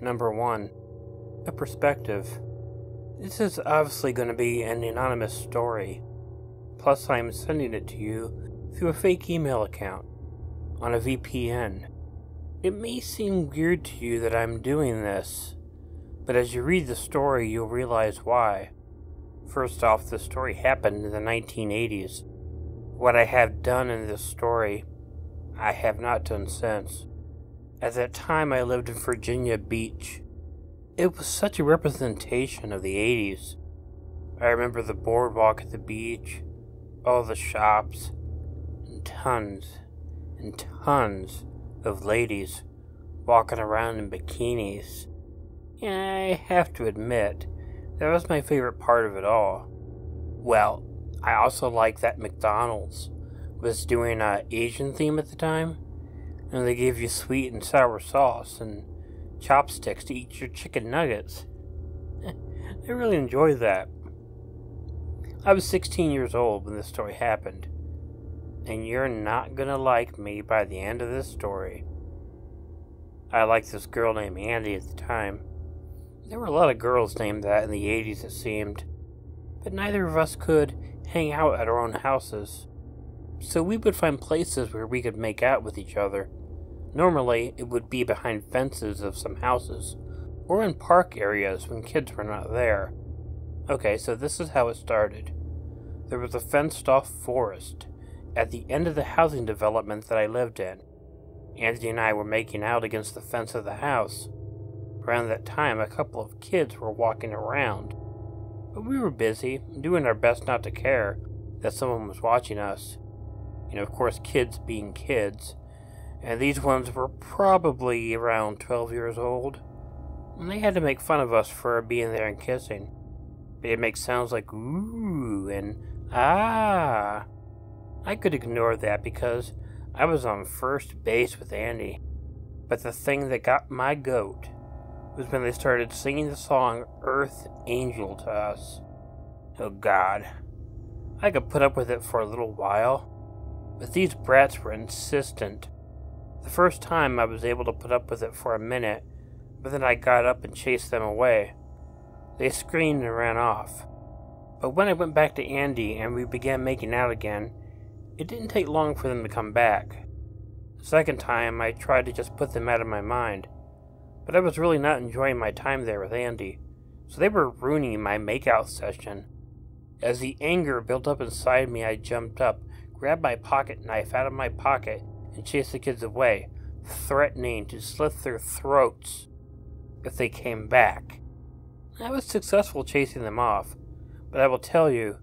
Number 1. A perspective. This is obviously going to be an anonymous story. Plus, I'm sending it to you through a fake email account on a VPN. It may seem weird to you that I'm doing this, but as you read the story, you'll realize why. First off, the story happened in the 1980s. What I have done in this story, I have not done since. At that time, I lived in Virginia Beach. It was such a representation of the 80s. I remember the boardwalk at the beach, all the shops, and tons of ladies walking around in bikinis. And I have to admit, that was my favorite part of it all. Well, I also liked that McDonald's was doing an Asian theme at the time, and they gave you sweet and sour sauce and chopsticks to eat your chicken nuggets. I really enjoyed that. I was 16 years old when this story happened, and you're not gonna like me by the end of this story. I liked this girl named Andy at the time. There were a lot of girls named that in the 80s, it seemed, but neither of us could hang out at our own houses, so we would find places where we could make out with each other. Normally, it would be behind fences of some houses, or in park areas when kids were not there. Okay, so this is how it started. There was a fenced-off forest at the end of the housing development that I lived in. Andy and I were making out against the fence of the house. Around that time, a couple of kids were walking around, but we were busy, doing our best not to care that someone was watching us. You know, of course, kids being kids, and these ones were probably around 12 years old, and they had to make fun of us for being there and kissing. They'd make sounds like ooh and ah. I could ignore that because I was on first base with Andy, but the thing that got my goat was when they started singing the song Earth Angel to us. Oh God. I could put up with it for a little while, but these brats were insistent. The first time I was able to put up with it for a minute, but then I got up and chased them away. They screamed and ran off. But when I went back to Andy and we began making out again, it didn't take long for them to come back. The second time I tried to just put them out of my mind, but I was really not enjoying my time there with Andy, so they were ruining my makeout session. As the anger built up inside me, I jumped up, grabbed my pocket knife out of my pocket, and chased the kids away, threatening to slit their throats if they came back. I was successful chasing them off, but I will tell you,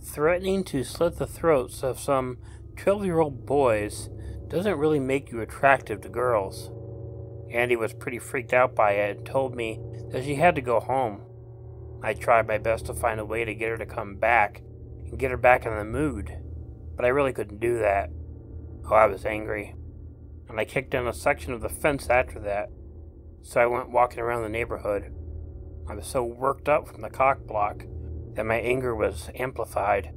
threatening to slit the throats of some 12-year-old boys doesn't really make you attractive to girls. Andy was pretty freaked out by it and told me that she had to go home. I tried my best to find a way to get her to come back and get her back in the mood, but I really couldn't do that. Oh, I was angry, and I kicked down a section of the fence after that, so I went walking around the neighborhood. I was so worked up from the cock block that my anger was amplified.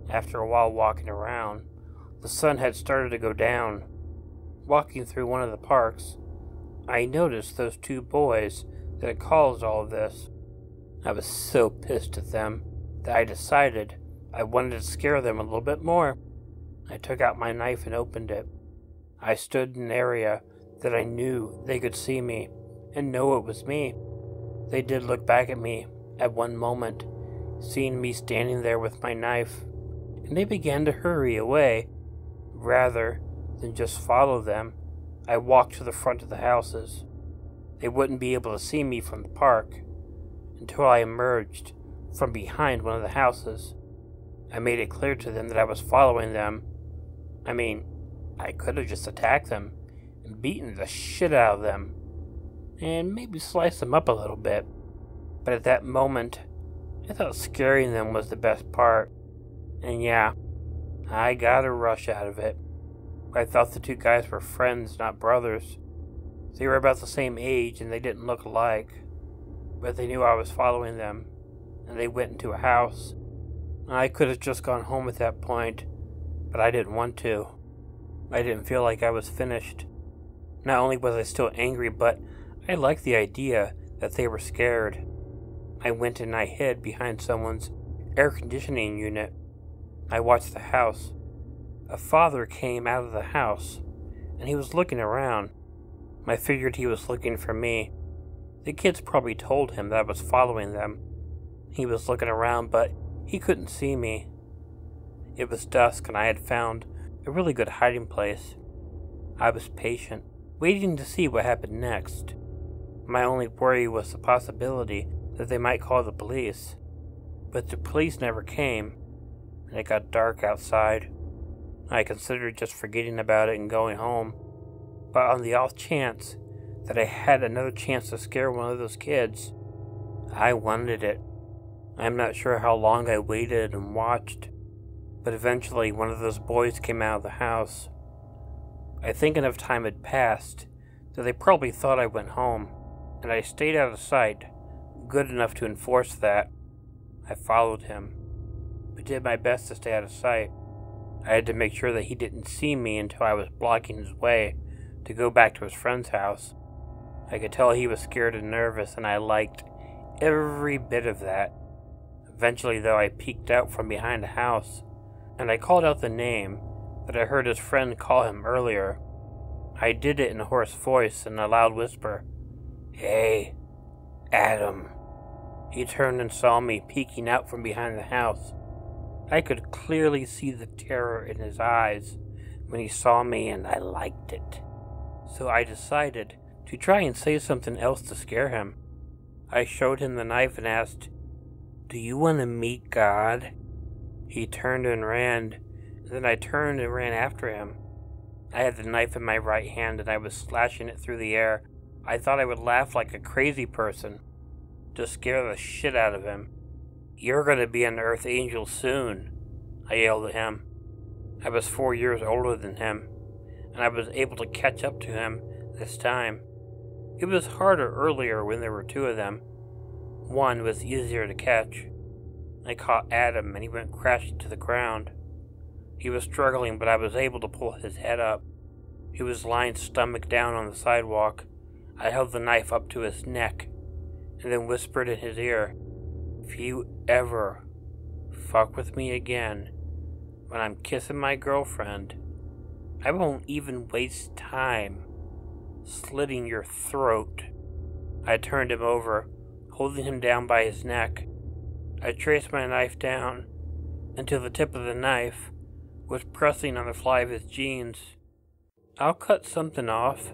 After a while walking around, the sun had started to go down. Walking through one of the parks, I noticed those two boys that had caused all of this. I was so pissed at them that I decided I wanted to scare them a little bit more. I took out my knife and opened it. I stood in an area that I knew they could see me and know it was me. They did look back at me at one moment, seeing me standing there with my knife, and they began to hurry away. Rather than just follow them, I walked to the front of the houses. They wouldn't be able to see me from the park until I emerged from behind one of the houses. I made it clear to them that I was following them. I mean, I could have just attacked them and beaten the shit out of them, and maybe sliced them up a little bit. But at that moment, I thought scaring them was the best part. And yeah, I got a rush out of it. I thought the two guys were friends, not brothers. They were about the same age and they didn't look alike. But they knew I was following them, and they went into a house. I could have just gone home at that point, but I didn't want to. I didn't feel like I was finished. Not only was I still angry, but I liked the idea that they were scared. I went and I hid behind someone's air conditioning unit. I watched the house. A father came out of the house, and he was looking around. I figured he was looking for me. The kids probably told him that I was following them. He was looking around, but he couldn't see me. It was dusk, and I had found a really good hiding place. I was patient, waiting to see what happened next. My only worry was the possibility that they might call the police. But the police never came, and it got dark outside. I considered just forgetting about it and going home. But on the off chance that I had another chance to scare one of those kids, I wanted it. I'm not sure how long I waited and watched, but eventually one of those boys came out of the house. I think enough time had passed that they probably thought I went home, and I stayed out of sight, good enough to enforce that. I followed him, but did my best to stay out of sight. I had to make sure that he didn't see me until I was blocking his way to go back to his friend's house. I could tell he was scared and nervous, and I liked every bit of that. Eventually, though, I peeked out from behind the house, and I called out the name that I heard his friend call him earlier. I did it in a hoarse voice and a loud whisper. "Hey, Adam." He turned and saw me peeking out from behind the house. I could clearly see the terror in his eyes when he saw me, and I liked it. So I decided to try and say something else to scare him. I showed him the knife and asked, "Do you want to meet God?" He turned and ran, and then I turned and ran after him. I had the knife in my right hand, and I was slashing it through the air. I thought I would laugh like a crazy person to scare the shit out of him. "You're going to be an Earth Angel soon," I yelled at him. I was 4 years older than him, and I was able to catch up to him this time. It was harder earlier when there were two of them. One was easier to catch. I caught Adam, and he went crashing to the ground. He was struggling, but I was able to pull his head up. He was lying stomach down on the sidewalk. I held the knife up to his neck, and then whispered in his ear, "If you ever fuck with me again when I'm kissing my girlfriend, I won't even waste time slitting your throat." I turned him over, holding him down by his neck. I traced my knife down until the tip of the knife was pressing on the fly of his jeans. "I'll cut something off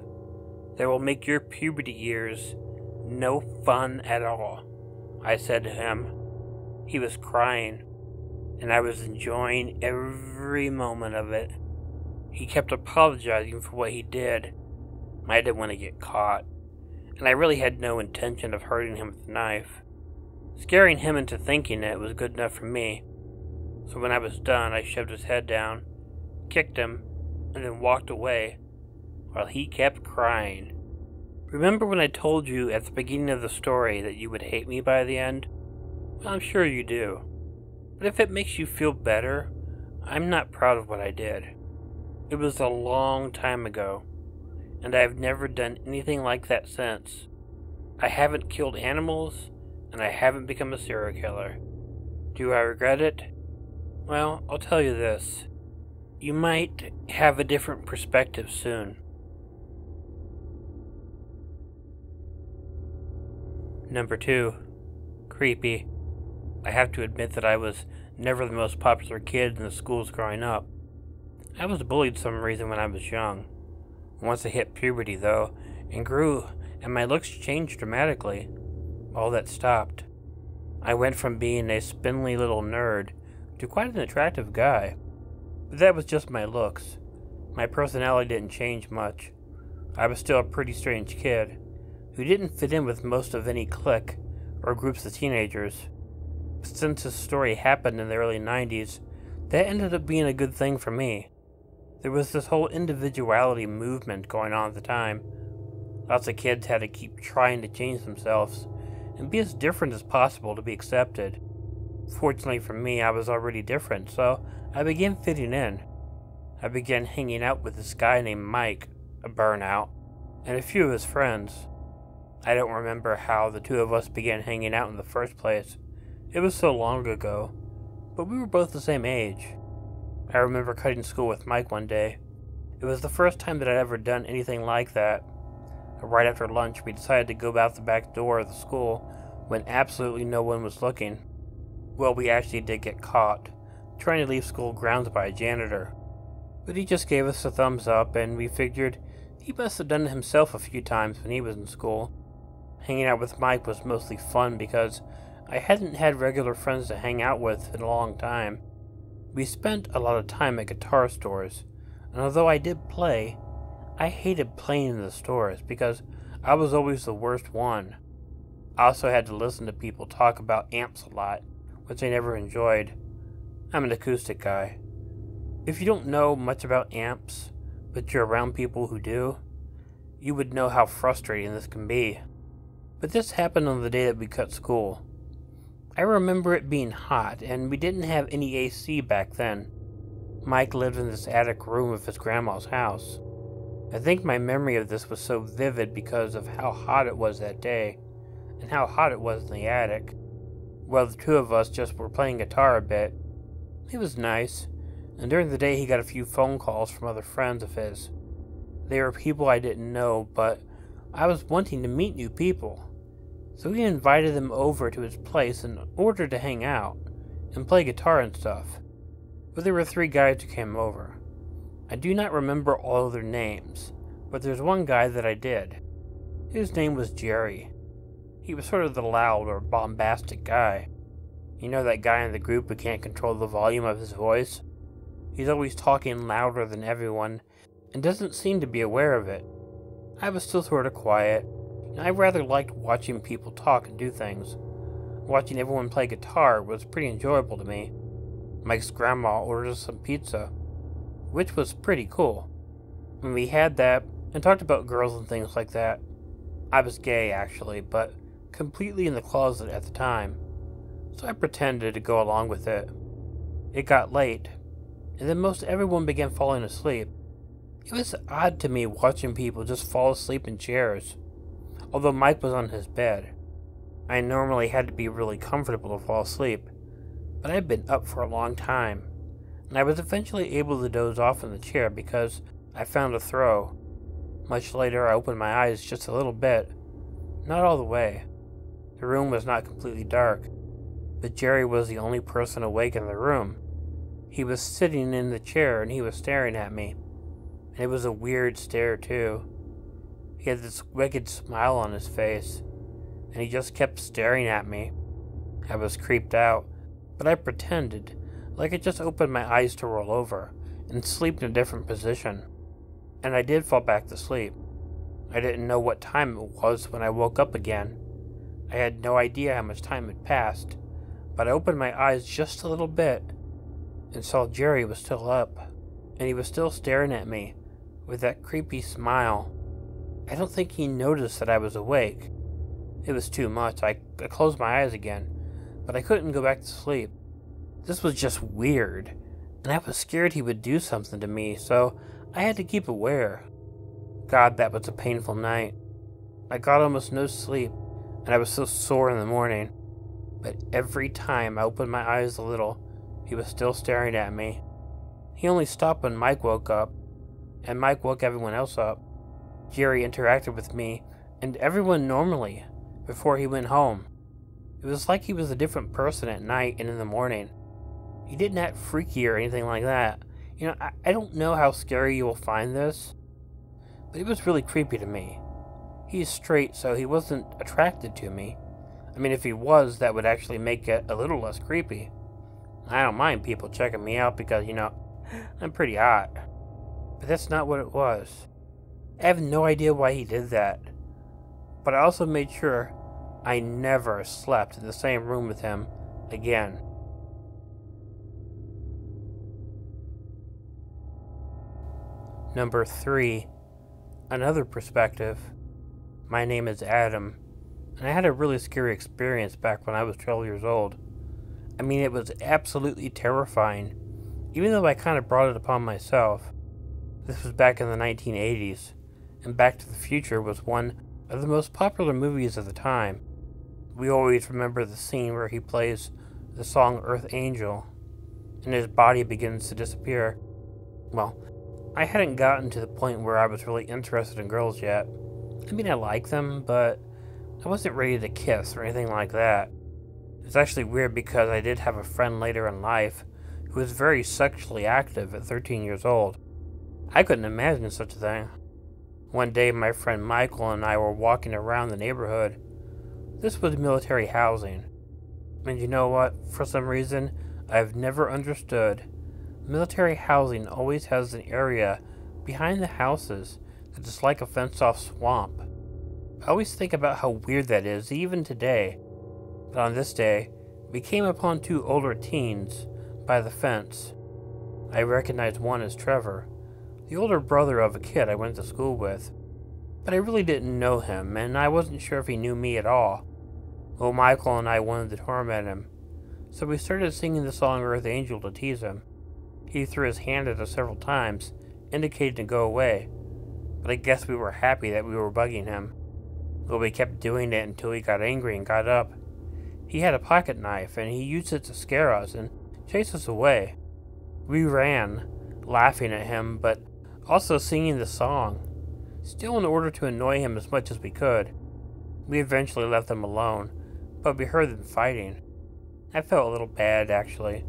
that will make your puberty years no fun at all," I said to him. He was crying, and I was enjoying every moment of it. He kept apologizing for what he did. I didn't want to get caught, and I really had no intention of hurting him with the knife. Scaring him into thinking it was good enough for me. So when I was done, I shoved his head down, kicked him, and then walked away while he kept crying. Remember when I told you at the beginning of the story that you would hate me by the end? Well, I'm sure you do. But if it makes you feel better, I'm not proud of what I did. It was a long time ago, and I've never done anything like that since. I haven't killed animals, and I haven't become a serial killer. Do I regret it? Well, I'll tell you this. You might have a different perspective soon. Number 2. Creepy. I have to admit that I was never the most popular kid in the schools growing up. I was bullied for some reason when I was young. Once I hit puberty, though, and grew, and my looks changed dramatically, all that stopped. I went from being a spindly little nerd to quite an attractive guy. But that was just my looks. My personality didn't change much. I was still a pretty strange kid who didn't fit in with most of any clique or groups of teenagers. Since this story happened in the early 90s, that ended up being a good thing for me. There was this whole individuality movement going on at the time. Lots of kids had to keep trying to change themselves and be as different as possible to be accepted. Fortunately for me, I was already different, so I began fitting in. I began hanging out with this guy named Mike, a burnout, and a few of his friends. I don't remember how the two of us began hanging out in the first place. It was so long ago, but we were both the same age. I remember cutting school with Mike one day. It was the first time that I'd ever done anything like that. Right after lunch, we decided to go out the back door of the school when absolutely no one was looking. Well, we actually did get caught, trying to leave school grounds by a janitor. But he just gave us a thumbs up, and we figured he must have done it himself a few times when he was in school. Hanging out with Mike was mostly fun because I hadn't had regular friends to hang out with in a long time. We spent a lot of time at guitar stores, and although I did play, I hated playing in the stores because I was always the worst one. I also had to listen to people talk about amps a lot, which I never enjoyed. I'm an acoustic guy. If you don't know much about amps, but you're around people who do, you would know how frustrating this can be. But this happened on the day that we cut school. I remember it being hot, and we didn't have any AC back then. Mike lived in this attic room of his grandma's house. I think my memory of this was so vivid because of how hot it was that day, and how hot it was in the attic. Well, the two of us just were playing guitar a bit. It was nice, and during the day he got a few phone calls from other friends of his. They were people I didn't know, but I was wanting to meet new people. So he invited them over to his place in order to hang out and play guitar and stuff. But there were 3 guys who came over. I do not remember all of their names, but there's one guy that I did. His name was Jerry. He was sort of the loud or bombastic guy. You know that guy in the group who can't control the volume of his voice? He's always talking louder than everyone and doesn't seem to be aware of it. I was still sort of quiet. I rather liked watching people talk and do things. Watching everyone play guitar was pretty enjoyable to me. Mike's grandma ordered us some pizza, which was pretty cool. When we had that and talked about girls and things like that, I was gay actually, but completely in the closet at the time, so I pretended to go along with it. It got late, and then most everyone began falling asleep. It was odd to me watching people just fall asleep in chairs, although Mike was on his bed. I normally had to be really comfortable to fall asleep, but I'd been up for a long time, and I was eventually able to doze off in the chair because I found a throw. Much later, I opened my eyes just a little bit, not all the way. The room was not completely dark, but Jerry was the only person awake in the room. He was sitting in the chair and he was staring at me, and it was a weird stare too. He had this wicked smile on his face, and he just kept staring at me. I was creeped out, but I pretended like I just opened my eyes to roll over and sleep in a different position. And I did fall back to sleep. I didn't know what time it was when I woke up again. I had no idea how much time had passed, but I opened my eyes just a little bit and saw Jerry was still up, and he was still staring at me with that creepy smile. I don't think he noticed that I was awake. It was too much. I closed my eyes again, but I couldn't go back to sleep. This was just weird, and I was scared he would do something to me, so I had to keep aware. God, that was a painful night. I got almost no sleep, and I was so sore in the morning. But every time I opened my eyes a little, he was still staring at me. He only stopped when Mike woke up, and Mike woke everyone else up. Jerry interacted with me and everyone normally before he went home. It was like he was a different person at night and in the morning. He didn't act freaky or anything like that. I don't know how scary you will find this, but it was really creepy to me. He's straight, so he wasn't attracted to me. I mean, if he was, that would actually make it a little less creepy. I don't mind people checking me out because, I'm pretty hot. But that's not what it was. I have no idea why he did that. But I also made sure I never slept in the same room with him again. Number 3. Another perspective. My name is Adam, and I had a really scary experience back when I was 12 years old. I mean, it was absolutely terrifying, even though I kind of brought it upon myself. This was back in the 1980s, and Back to the Future was one are the most popular movies of the time. We always remember the scene where he plays the song Earth Angel, and his body begins to disappear. Well, I hadn't gotten to the point where I was really interested in girls yet. I mean, I like them, but I wasn't ready to kiss or anything like that. It's actually weird because I did have a friend later in life who was very sexually active at 13 years old. I couldn't imagine such a thing. One day, my friend Michael and I were walking around the neighborhood. This was military housing. And you know what? For some reason, I've never understood. Military housing always has an area behind the houses that is like a fenced-off swamp. I always think about how weird that is, even today. But on this day, we came upon two older teens by the fence. I recognized one as Trevor, the older brother of a kid I went to school with. But I really didn't know him, and I wasn't sure if he knew me at all. Well, Michael and I wanted to torment him, so we started singing the song Earth Angel to tease him. He threw his hand at us several times, indicating to go away, but I guess we were happy that we were bugging him. Well, we kept doing it until he got angry and got up. He had a pocket knife, and he used it to scare us and chase us away. We ran, laughing at him, but also singing the song, still in order to annoy him as much as we could. We eventually left them alone, but we heard them fighting. I felt a little bad, actually,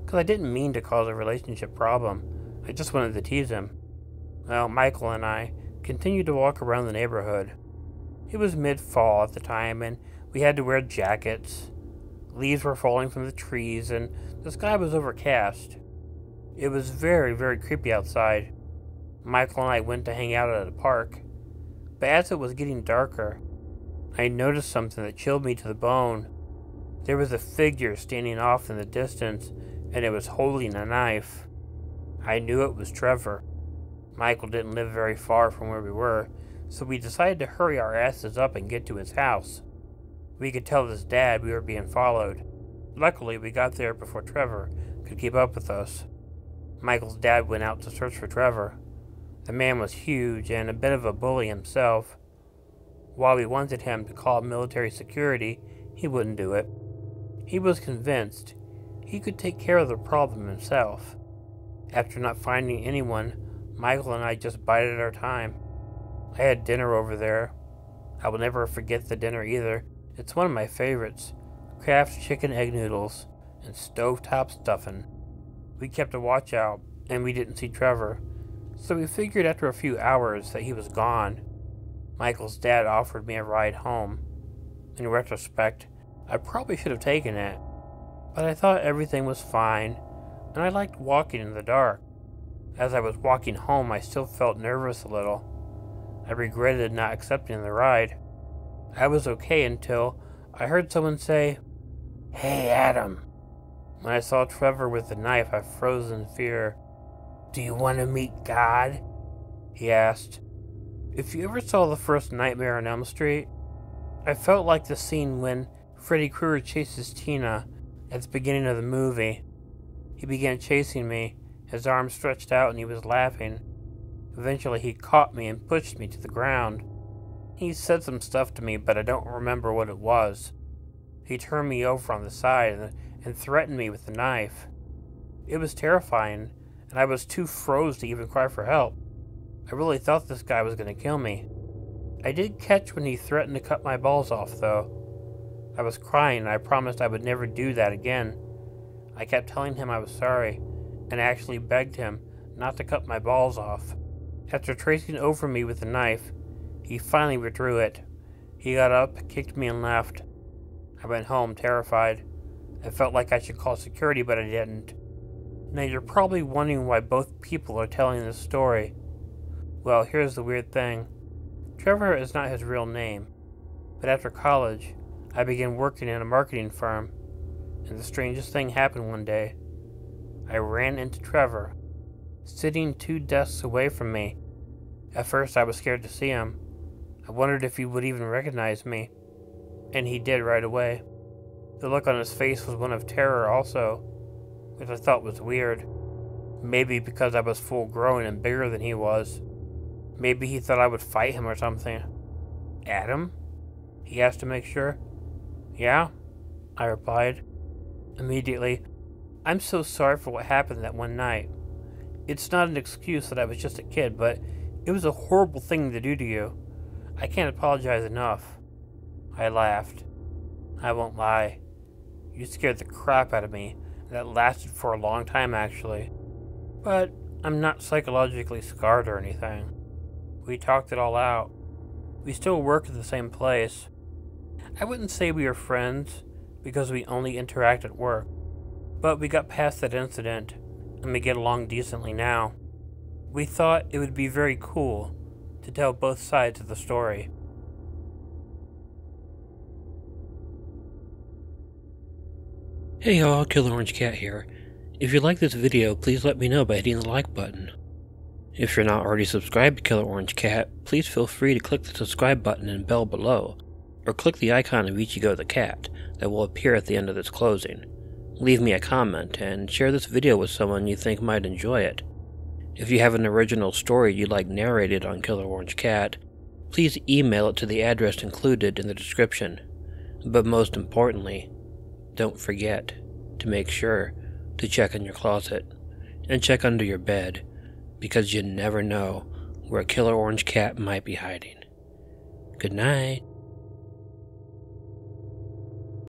because I didn't mean to cause a relationship problem. I just wanted to tease him. Well, Michael and I continued to walk around the neighborhood. It was mid-fall at the time, and we had to wear jackets. Leaves were falling from the trees, and the sky was overcast. It was very, very creepy outside. Michael and I went to hang out at a park, but as it was getting darker, I noticed something that chilled me to the bone. There was a figure standing off in the distance, and it was holding a knife. I knew it was Trevor. Michael didn't live very far from where we were, so we decided to hurry our asses up and get to his house. We could tell his dad we were being followed. Luckily, we got there before Trevor could keep up with us. Michael's dad went out to search for Trevor. The man was huge and a bit of a bully himself. While we wanted him to call military security, he wouldn't do it. He was convinced he could take care of the problem himself. After not finding anyone, Michael and I just bided our time. I had dinner over there. I will never forget the dinner either. It's one of my favorites. Kraft's chicken egg noodles and stovetop stuffing. We kept a watch out, and we didn't see Trevor, so we figured after a few hours that he was gone. Michael's dad offered me a ride home. In retrospect, I probably should have taken it, but I thought everything was fine, and I liked walking in the dark. As I was walking home, I still felt nervous a little. I regretted not accepting the ride. I was okay until I heard someone say, "Hey, Adam." When I saw Trevor with the knife, I froze in fear. "Do you want to meet God?" he asked. If you ever saw the first Nightmare on Elm Street, I felt like the scene when Freddy Krueger chases Tina at the beginning of the movie. He began chasing me, his arms stretched out, and he was laughing. Eventually he caught me and pushed me to the ground. He said some stuff to me, but I don't remember what it was. He turned me over on the side and threatened me with the knife. It was terrifying, and I was too froze to even cry for help. I really thought this guy was going to kill me. I did catch when he threatened to cut my balls off, though. I was crying, and I promised I would never do that again. I kept telling him I was sorry, and actually begged him not to cut my balls off. After tracing over me with the knife, he finally withdrew it. He got up, kicked me, and left. I went home, terrified. I felt like I should call security, but I didn't. Now you're probably wondering why both people are telling this story. Well, here's the weird thing. Trevor is not his real name, but after college, I began working in a marketing firm, and the strangest thing happened one day. I ran into Trevor, sitting 2 desks away from me. At first, I was scared to see him. I wondered if he would even recognize me, and he did right away. The look on his face was one of terror also, which I thought was weird. Maybe because I was full-grown and bigger than he was. Maybe he thought I would fight him or something. Adam? He asked to make sure. Yeah, I replied. Immediately, I'm so sorry for what happened that one night. It's not an excuse that I was just a kid, but it was a horrible thing to do to you. I can't apologize enough. I laughed. I won't lie. You scared the crap out of me, and that lasted for a long time, actually. But I'm not psychologically scarred or anything. We talked it all out. We still work at the same place. I wouldn't say we are friends, because we only interact at work. But we got past that incident, and we get along decently now. We thought it would be very cool to tell both sides of the story. Hey y'all, Killer Orange Cat here. If you like this video, please let me know by hitting the like button. If you're not already subscribed to Killer Orange Cat, please feel free to click the subscribe button and bell below, or click the icon of Ichigo the cat that will appear at the end of this closing. Leave me a comment, and share this video with someone you think might enjoy it. If you have an original story you'd like narrated on Killer Orange Cat, please email it to the address included in the description. But most importantly, don't forget to make sure to check in your closet and check under your bed, because you never know where a Killer Orange Cat might be hiding. Good night.